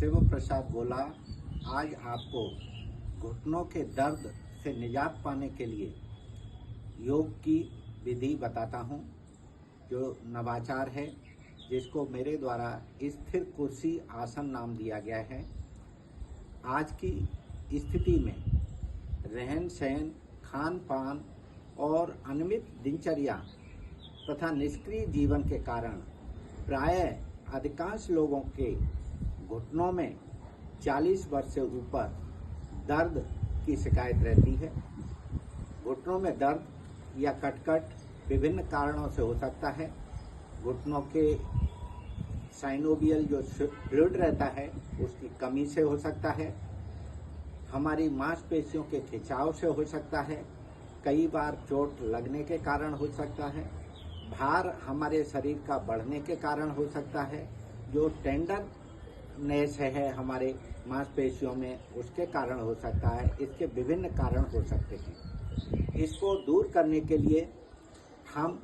शिव प्रसाद गोला आज आपको घुटनों के दर्द से निजात पाने के लिए योग की विधि बताता हूँ, जो नवाचार है, जिसको मेरे द्वारा स्थिर कुर्सी आसन नाम दिया गया है। आज की स्थिति में रहन सहन, खान पान और अनियमित दिनचर्या तथा निष्क्रिय जीवन के कारण प्रायः अधिकांश लोगों के घुटनों में 40 वर्ष से ऊपर दर्द की शिकायत रहती है। घुटनों में दर्द या कटकट विभिन्न कारणों से हो सकता है। घुटनों के साइनोवियल जो फ्लूइड रहता है उसकी कमी से हो सकता है, हमारी मांसपेशियों के खिंचाव से हो सकता है, कई बार चोट लगने के कारण हो सकता है, भार हमारे शरीर का बढ़ने के कारण हो सकता है, जो टेंडरनेस है हमारे मांसपेशियों में उसके कारण हो सकता है। इसके विभिन्न कारण हो सकते हैं। इसको दूर करने के लिए हम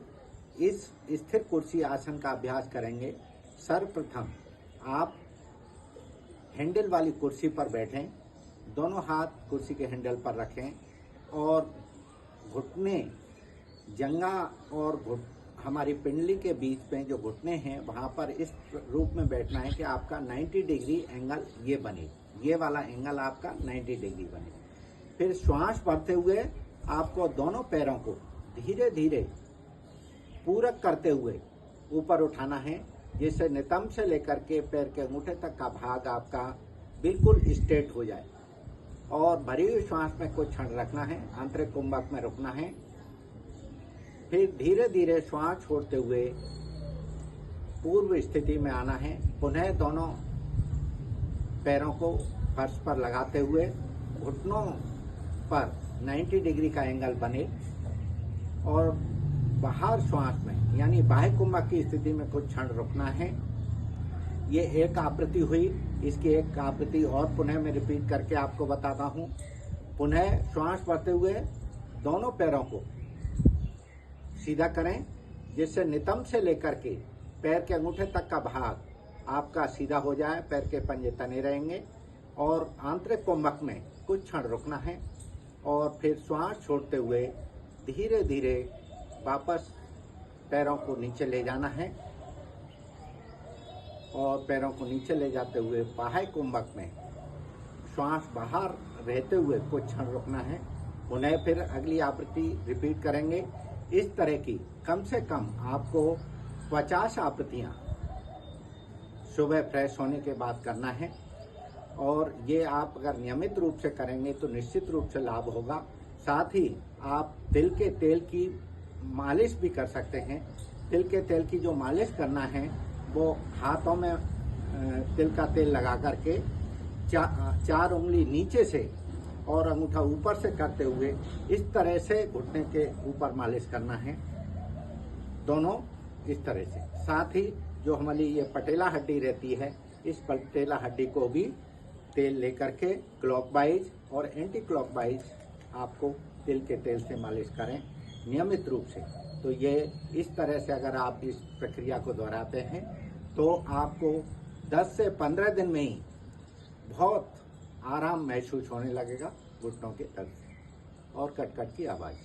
इस स्थिर कुर्सी आसन का अभ्यास करेंगे। सर्वप्रथम आप हैंडल वाली कुर्सी पर बैठें, दोनों हाथ कुर्सी के हैंडल पर रखें और घुटने जंघा और हमारी पिंडली के बीच में जो घुटने हैं वहाँ पर इस रूप में बैठना है कि आपका 90 डिग्री एंगल ये बने, ये वाला एंगल आपका 90 डिग्री बने। फिर श्वास भरते हुए आपको दोनों पैरों को धीरे धीरे पूरक करते हुए ऊपर उठाना है, जिससे नितंब से लेकर के पैर के अंगूठे तक का भाग आपका बिल्कुल स्ट्रेट हो जाए। और भरी हुई श्वास में कुछ क्षण रखना है, आंतरिक कुंभक में रुकना है। फिर धीरे धीरे श्वास छोड़ते हुए पूर्व स्थिति में आना है। पुनः दोनों पैरों को फर्श पर लगाते हुए घुटनों पर 90 डिग्री का एंगल बने और बाहर श्वास में यानी बाह्य कुंभक की स्थिति में कुछ क्षण रुकना है। ये एक आवृत्ति हुई। इसकी एक आवृत्ति और पुनः मैं रिपीट करके आपको बताता हूँ। पुनः श्वास भरते हुए दोनों पैरों को सीधा करें, जिससे नितंब से लेकर के पैर के अंगूठे तक का भाग आपका सीधा हो जाए, पैर के पंजे तने रहेंगे और आंतरिक कुंभक में कुछ क्षण रुकना है। और फिर श्वास छोड़ते हुए धीरे धीरे वापस पैरों को नीचे ले जाना है और पैरों को नीचे ले जाते हुए बाह्य कुंभक में श्वास बाहर रहते हुए कुछ क्षण रुकना है। पुनः फिर अगली आवृत्ति रिपीट करेंगे। इस तरह की कम से कम आपको 50 आवृत्तियाँ सुबह फ्रेश होने के बाद करना है। और ये आप अगर नियमित रूप से करेंगे तो निश्चित रूप से लाभ होगा। साथ ही आप तिल के तेल की मालिश भी कर सकते हैं। तिल के तेल की जो मालिश करना है वो हाथों में तिल का तेल लगा करके चार उंगली नीचे से और अंगूठा ऊपर से करते हुए इस तरह से घुटने के ऊपर मालिश करना है, दोनों इस तरह से। साथ ही जो हमारी ये पटेला हड्डी रहती है, इस पटेला हड्डी को भी तेल लेकर के क्लॉकवाइज और एंटी क्लॉकवाइज आपको तिल के तेल से मालिश करें नियमित रूप से। तो ये इस तरह से अगर आप इस प्रक्रिया को दोहराते हैं तो आपको 10 से 15 दिन में ही बहुत आराम महसूस होने लगेगा घुटनों के दर्द से और कट कट की आवाज़।